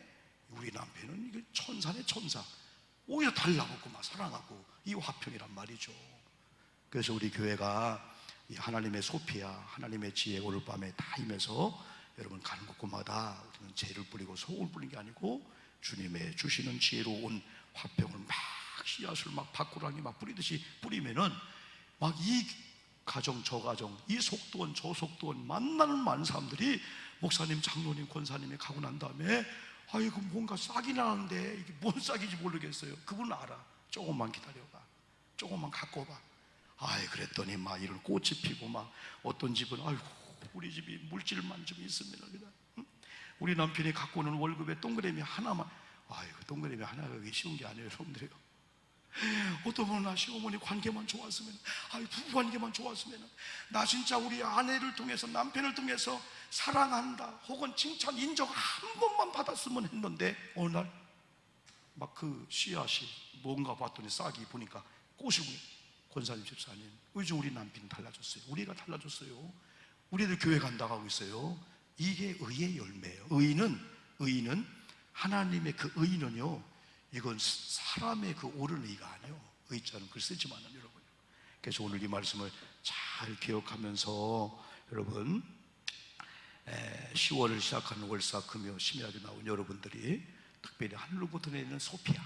우리 남편은 이게 천사네 천사, 오히려 달라붙고 막 사랑하고 이 화평이란 말이죠. 그래서 우리 교회가 이 하나님의 소피아, 하나님의 지혜 오늘 밤에 다 임해서 여러분 가는 곳곳마다 우리는 재를 뿌리고 소금을 뿌리는 게 아니고 주님의 주시는 지혜로운 화평을 막 씨앗을 막 바꾸랑이 막 뿌리듯이 뿌리면은 막 이 가정 저 가정, 이 속도원 저 속도원 만나는 많은 사람들이 목사님, 장로님, 권사님이 가고 난 다음에 아이고 뭔가 싹이 나는데 이게 뭔 싹인지 모르겠어요. 그분 알아. 조금만 기다려봐, 조금만 갖고 봐. 아이 그랬더니 막 이런 꽃이 피고 막 어떤 집은 아이고 우리 집이 물질만 좀 있으면 그냥 우리 남편이 갖고 오는 월급에 동그라미 하나만, 아이고 동그라미 하나가 그게 쉬운 게 아니에요 여러분들요. 어떤 분은 나 시어머니 관계만 좋았으면, 아이 부부 관계만 좋았으면, 나 진짜 우리 아내를 통해서 남편을 통해서 사랑한다 혹은 칭찬 인정 한 번만 받았으면 했는데 어느 날 막 그 씨앗이 뭔가 봤더니 싹이 보니까 꽃이고, 권사님 집사님 요즘 우리 남편은 달라졌어요. 우리가 달라졌어요. 우리들 교회 간다고 하고 있어요. 이게 의의 열매예요. 의는 하나님의 그 의는요, 이건 사람의 그 옳은 의가 아니에요. 의자는 글 쓰지만은 여러분. 그래서 오늘 이 말씀을 잘 기억하면서 여러분 10월을 시작하는 월사금요 심야에 나온 여러분들이 특별히 하늘로부터 내리는 소피아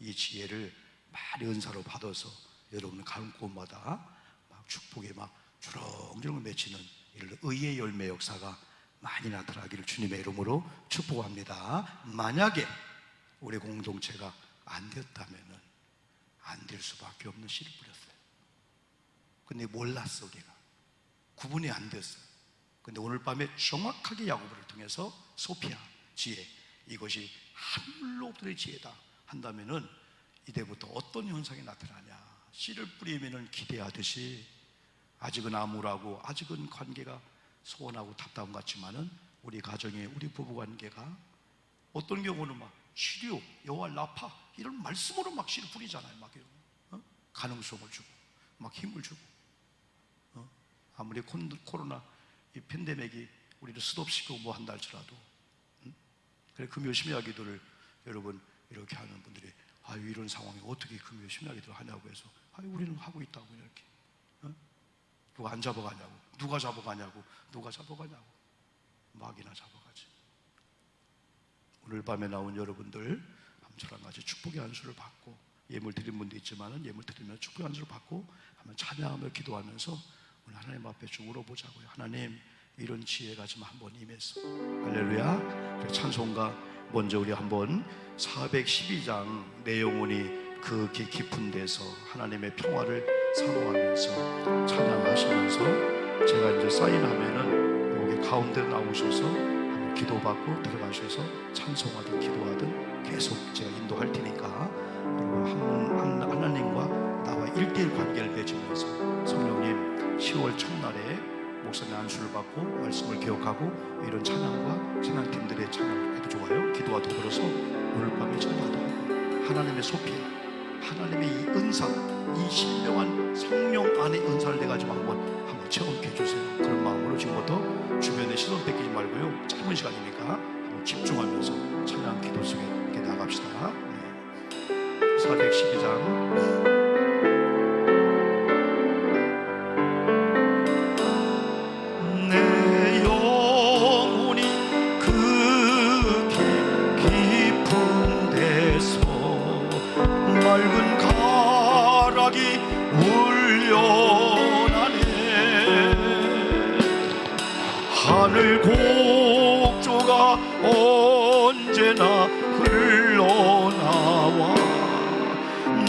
이 지혜를 많이 은사로 받아서 여러분 가는 곳마다 막 축복에 막 주렁주렁 맺히는 이런 의의 열매 역사가 많이 나타나기를 주님의 이름으로 축복합니다. 만약에 우리 공동체가 안 됐다면은 안 될 수밖에 없는 씨를 뿌렸어요. 근데 몰랐어, 우리가 구분이 안 됐어요. 근데 오늘 밤에 정확하게 야고보를 통해서 소피아 지혜, 이것이 하늘로부터의 지혜다 한다면은 이때부터 어떤 현상이 나타나냐, 씨를 뿌리면은 기대하듯이 아직은 암울하고 아직은 관계가 소원하고 답답한 것 같지만은 우리 가정에 우리 부부관계가 어떤 경우는 막 치료, 여호와 라파 이런 말씀으로 막 씨를 뿌리잖아요. 막 가능성을 주고 막 힘을 주고 아무리 코로나 이 팬데믹이 우리를 스톱시키고 뭐 한다 할지라도 그래 금요 심야 기도를 여러분 이렇게 하는 분들이 아유 이런 상황에 어떻게 금요 심야 기도를 하냐고 해서 아유 우리는 하고 있다고 이렇게 누가 안 잡아가냐고, 누가 잡아가냐고, 누가 잡아가냐고 막이나 잡아가지. 오늘 밤에 나온 여러분들 저랑 같이 축복의 안수를 받고 예물 드린 분도 있지만은 예물 드리면 축복의 안수를 받고 한번 찬양하며 기도하면서 오늘 하나님 앞에 좀 울어보자고요. 하나님 이런 지혜가 좀 한번 임해서 할렐루야. 찬송가 먼저 우리 한번 412장 내 영혼이 그 깊은 데서 하나님의 평화를 사모하면서 찬양하시면서 제가 이제 사인하면은 여기 가운데 나오셔서 한번 기도받고 들어가셔서 찬송하든 기도하든 계속 제가 인도할 테니까 여러분 하나님과 나와 1대1 관계를 맺으면서 성령님 10월 첫날에 목사님 안수를 받고 말씀을 기억하고 이런 찬양과 찬양팀들의 찬양을 해도 좋아요. 기도와 더불어서 오늘 밤에 찬양도 하고 하나님의 소피, 하나님의 이 은사, 이 신령한 성령 안의 은사를 내가지고 한번 체험해 주세요. 그런 마음으로 지금부터 주변에 시선 뺏기지 말고요. 짧은 시간이니까 한번 집중하면서 찬양 기도 속에 이렇게 나갑시다. 412장 맑은 가락이 울려나네. 하늘 곡조가 언제나 흘러나와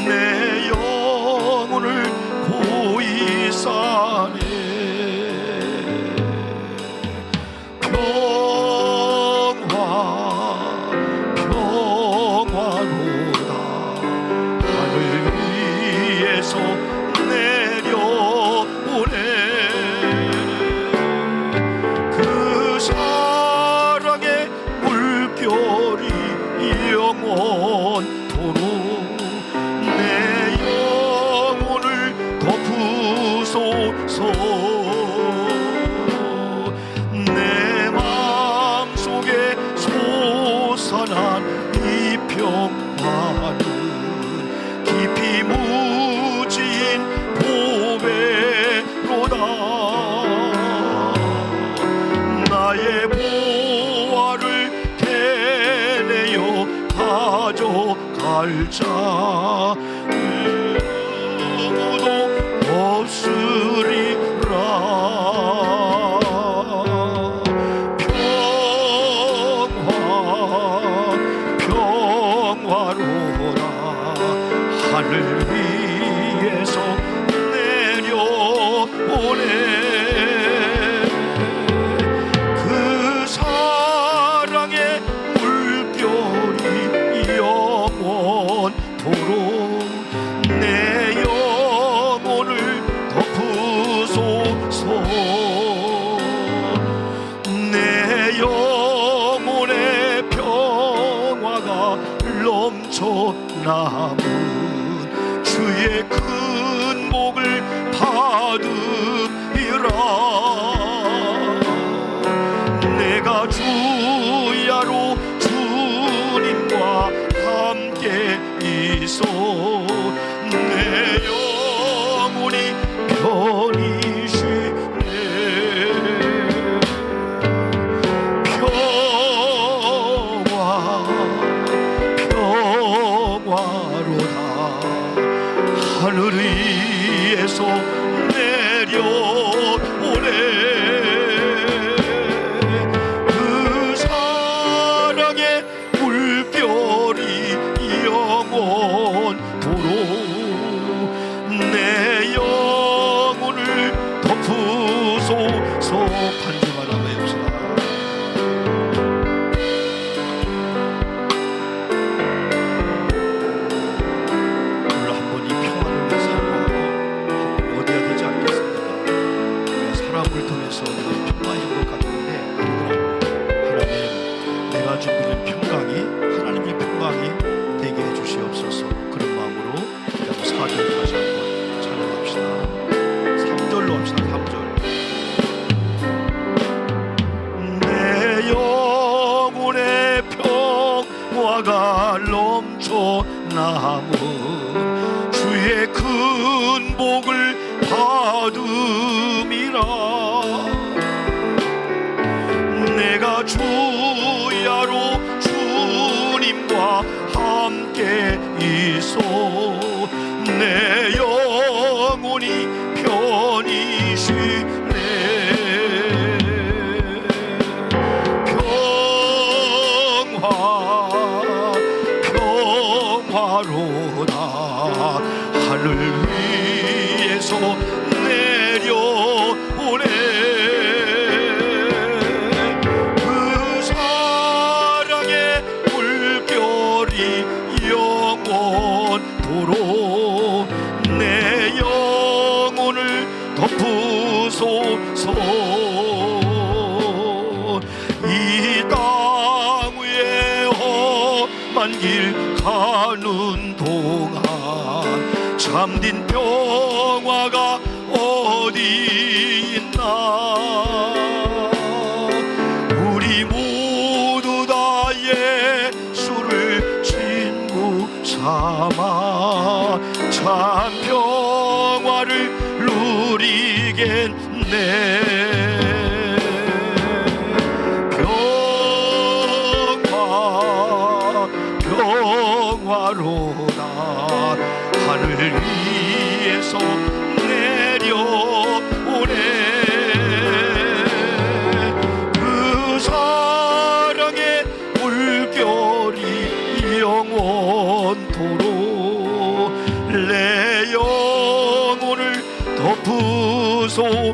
내 영혼을 고이 싸네. 평화로다 하늘 위에서 내려오네. 그 사랑의 물결이 영원토록 내 영혼을 덮으소서. 내 마음속에 솟아난 이 평화는 깊이 묻힌 보배로다. 나의 보화를 되뇌어 가져갈 자 누구도 없으리라. 평화로다 하늘 위에서 내려오네. 그 사랑의 물결이 영원토록 내 영혼을 덮으소서. 내 영혼의 평화가 넘쳐 남은 주의 큰 복을 받으리라. 내가 주야로 주님과 함께 있어 내 영혼이 편히 쉬네. 평화로다 하늘 위에서 내려오네. 그 사랑의 물결이 영원토록 내 영혼을 덮으소서. 반주만 한번 해봅시다. 평화인 것 같은데 아니더라고요. 하나님, 내가 준비된 평강이 하나님의 평강이 되게 해주시옵소서. 그런 마음으로 4절 다시 한번 찬양합시다. 3절로 합시다. 3절. 내 영혼의 평화가 넘쳐 남은 주의 큰 복을 받음이라. 내가 주야로 주님과 함께 있어 내 영혼이 편히 쉬네. 평화로다 하늘 위에서 내려오네. 그 사랑의 물결이 영원토록 내 영혼을 덮으소서. 이 땅 위에 험한 길 가는 동안 참된 평화가 어디 있나. 우리 모두 다 예수를 친구 삼아 참 평화를 누리겠네. 평화로다 하늘 위에서 내려오네. 그 사랑의 물결 않도록 내 영혼을 덮으소서.